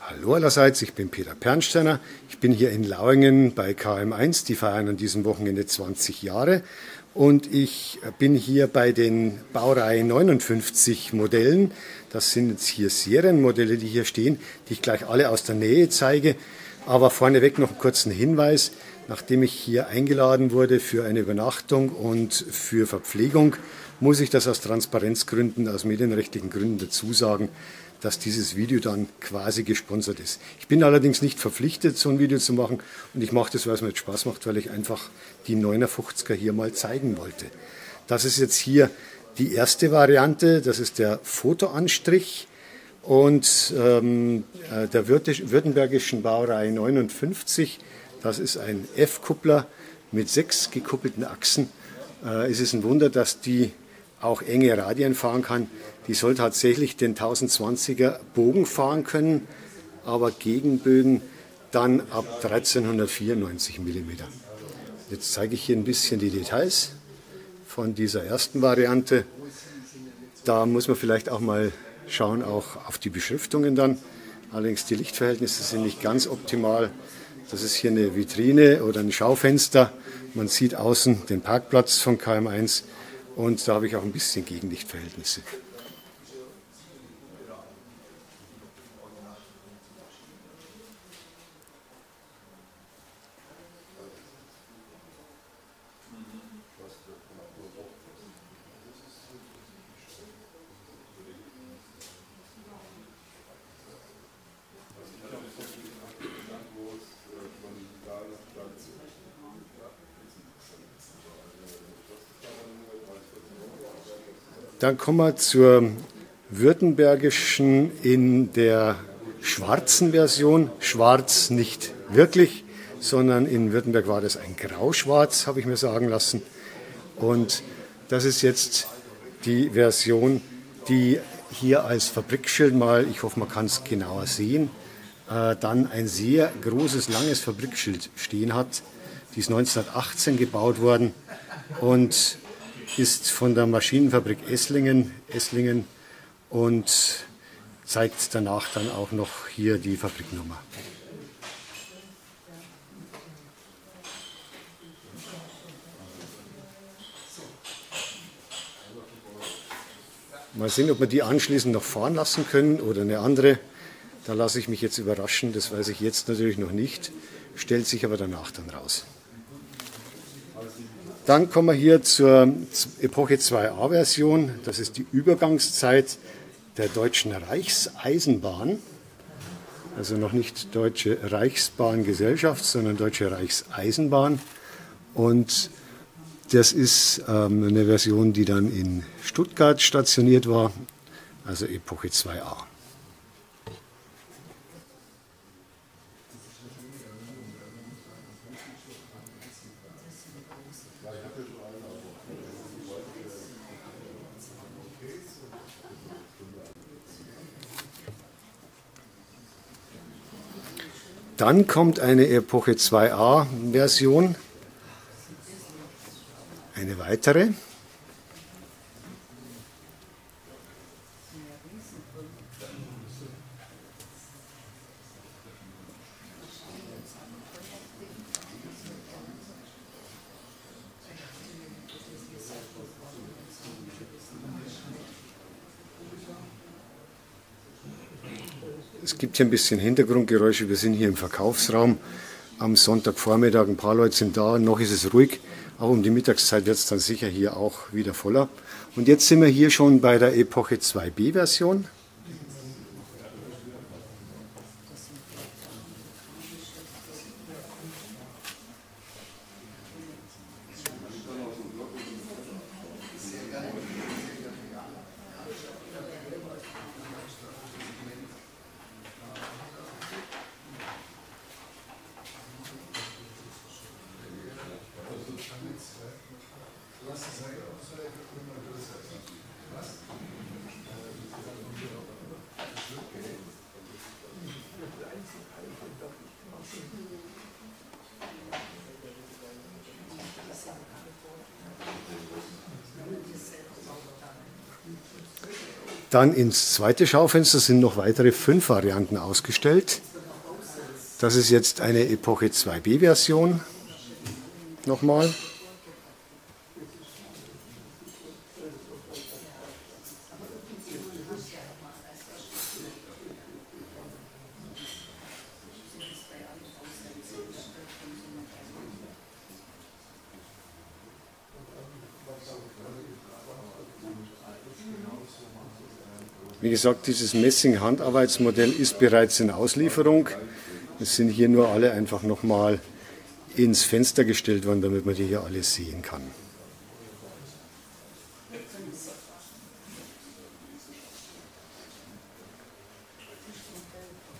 Hallo allerseits, ich bin Peter Pernsteiner. Ich bin hier in Lauingen bei KM1. Die feiern an diesem Wochenende 20 Jahre. Und ich bin hier bei den Baureihe 59 Modellen. Das sind jetzt hier Serienmodelle, die hier stehen, die ich gleich alle aus der Nähe zeige. Aber vorneweg noch einen kurzen Hinweis. Nachdem ich hier eingeladen wurde für eine Übernachtung und für Verpflegung, muss ich das aus Transparenzgründen, aus medienrechtlichen Gründen dazu sagen, dass dieses Video dann quasi gesponsert ist. Ich bin allerdings nicht verpflichtet, so ein Video zu machen, und ich mache das, weil es mir jetzt Spaß macht, weil ich einfach die 59er hier mal zeigen wollte. Das ist jetzt hier die erste Variante, das ist der Fotoanstrich und der württembergischen Baureihe 59. Das ist ein F-Kuppler mit 6 gekuppelten Achsen. Es ist ein Wunder, dass die auch enge Radien fahren kann. Die soll tatsächlich den 1020er Bogen fahren können, aber Gegenbögen dann ab 1394 mm. Jetzt zeige ich hier ein bisschen die Details von dieser ersten Variante. Da muss man vielleicht auch mal schauen, auch auf die Beschriftungen dann. Allerdings die Lichtverhältnisse sind nicht ganz optimal. Das ist hier eine Vitrine oder ein Schaufenster. Man sieht außen den Parkplatz von KM1 und da habe ich auch ein bisschen Gegenlichtverhältnisse. Dann kommen wir zur württembergischen in der schwarzen Version. Schwarz nicht wirklich, sondern in Württemberg war das ein Grauschwarz, habe ich mir sagen lassen. Und das ist jetzt die Version, die hier als Fabrikschild mal, ich hoffe, man kann es genauer sehen, dann ein sehr großes, langes Fabrikschild stehen hat. Die ist 1918 gebaut worden und ist von der Maschinenfabrik Esslingen und zeigt danach dann auch noch hier die Fabriknummer. Mal sehen, ob wir die anschließend noch fahren lassen können oder eine andere. Da lasse ich mich jetzt überraschen, das weiß ich jetzt natürlich noch nicht, stellt sich aber danach dann raus. Dann kommen wir hier zur Epoche 2a-Version. Das ist die Übergangszeit der Deutschen Reichseisenbahn. Also noch nicht Deutsche Reichsbahngesellschaft, sondern Deutsche Reichseisenbahn. Und das ist eine Version, die dann in Stuttgart stationiert war, also Epoche 2a. Dann kommt eine Epoche 2a-Version, eine weitere. Es gibt hier ein bisschen Hintergrundgeräusche, wir sind hier im Verkaufsraum am Sonntagvormittag, ein paar Leute sind da, noch ist es ruhig, auch um die Mittagszeit wird es dann sicher hier auch wieder voller. Und jetzt sind wir hier schon bei der Epoche 2b-Version. Dann ins zweite Schaufenster sind noch weitere 5 Varianten ausgestellt. Das ist jetzt eine Epoche 2b Version. Nochmal. Wie gesagt, dieses Messing-Handarbeitsmodell ist bereits in Auslieferung. Es sind hier nur alle einfach nochmal ins Fenster gestellt worden, damit man die hier alle sehen kann.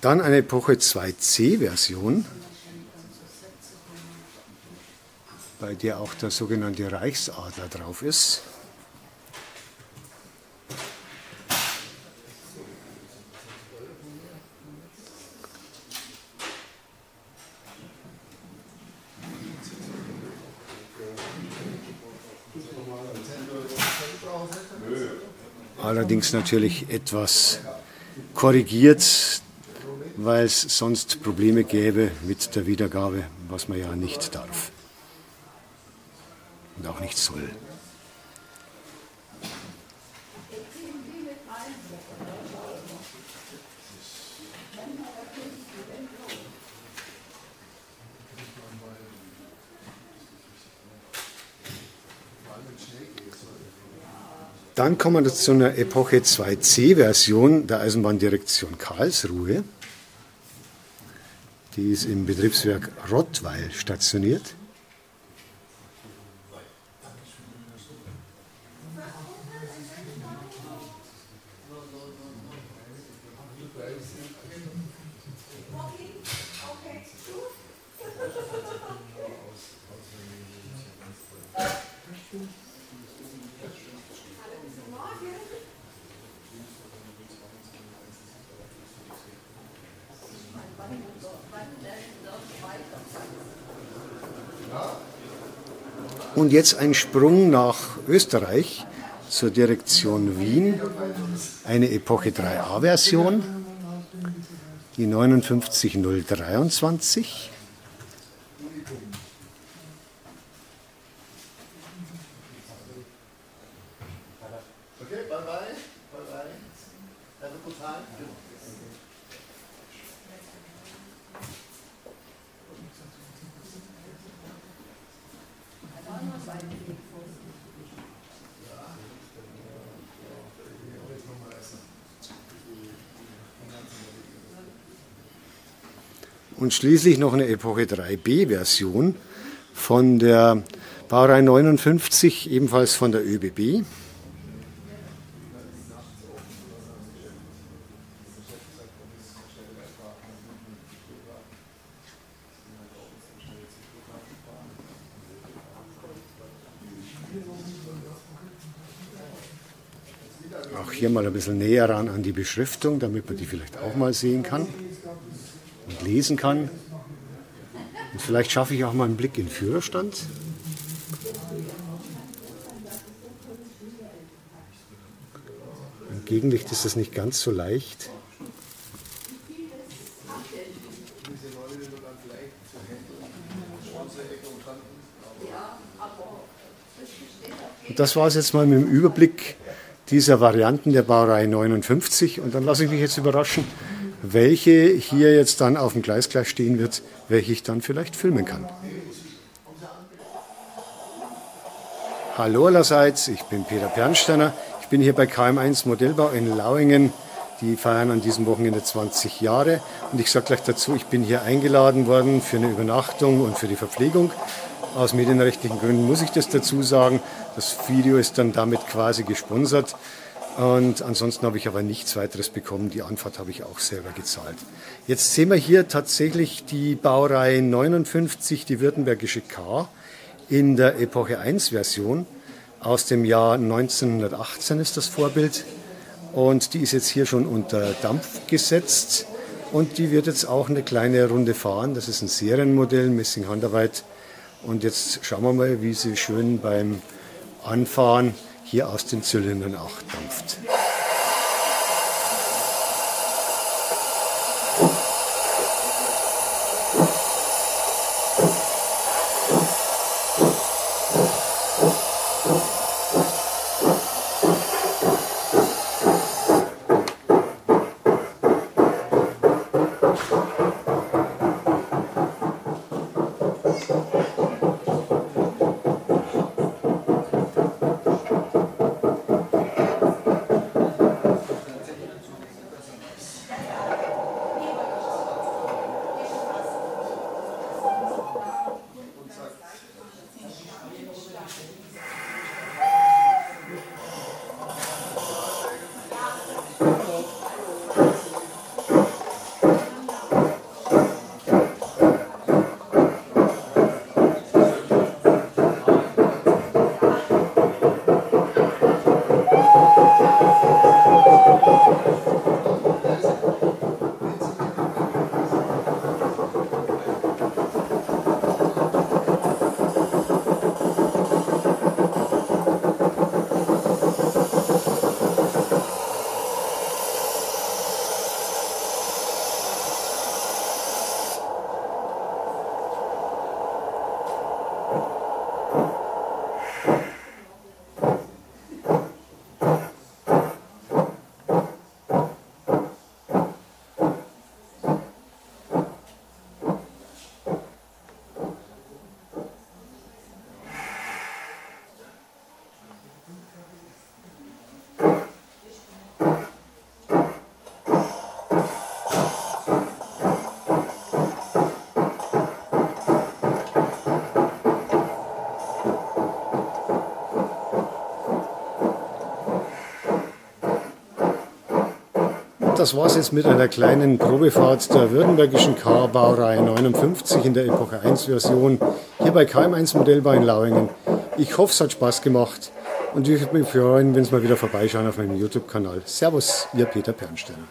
Dann eine Epoche 2c Version, bei der auch der sogenannte Reichsadler drauf ist. Allerdings natürlich etwas korrigiert, weil es sonst Probleme gäbe mit der Wiedergabe, was man ja nicht darf und auch nicht soll. Dann kommen wir zu einer Epoche 2c-Version der Eisenbahndirektion Karlsruhe. Die ist im Betriebswerk Rottweil stationiert. Und jetzt ein Sprung nach Österreich zur Direktion Wien, eine Epoche 3a Version, die 59023. Und schließlich noch eine Epoche 3b Version von der Baureihe 59, ebenfalls von der ÖBB. Auch hier mal ein bisschen näher ran an die Beschriftung, damit man die vielleicht auch mal sehen kann und lesen kann. Und vielleicht schaffe ich auch mal einen Blick in den Führerstand. Im Gegenlicht ist das nicht ganz so leicht. Und das war es jetzt mal mit dem Überblick dieser Varianten der Baureihe 59. Und dann lasse ich mich jetzt überraschen, welche hier jetzt dann auf dem Gleis gleich stehen wird, welche ich dann vielleicht filmen kann. Hallo allerseits, ich bin Peter Pernsteiner. Ich bin hier bei KM1 Modellbau in Lauingen. Die feiern an diesem Wochenende 20 Jahre. Und ich sage gleich dazu, ich bin hier eingeladen worden für eine Übernachtung und für die Verpflegung. Aus medienrechtlichen Gründen muss ich das dazu sagen. Das Video ist dann damit quasi gesponsert. Und ansonsten habe ich aber nichts weiteres bekommen. Die Anfahrt habe ich auch selber gezahlt. Jetzt sehen wir hier tatsächlich die Baureihe 59, die Württembergische K, in der Epoche 1 Version. Aus dem Jahr 1918 ist das Vorbild. Und die ist jetzt hier schon unter Dampf gesetzt. Und die wird jetzt auch eine kleine Runde fahren. Das ist ein Serienmodell, Messing-Handarbeit. Und jetzt schauen wir mal, wie sie schön beim Anfahren hier aus den Zylindern auch dampft. das war es jetzt mit einer kleinen Probefahrt der württembergischen Baureihe 59 in der Epoche 1 Version hier bei KM1 Modellbau in Lauingen. Ich hoffe, es hat Spaß gemacht und ich würde mich freuen, wenn Sie mal wieder vorbeischauen auf meinem YouTube-Kanal. Servus, Ihr Peter Pernsteiner.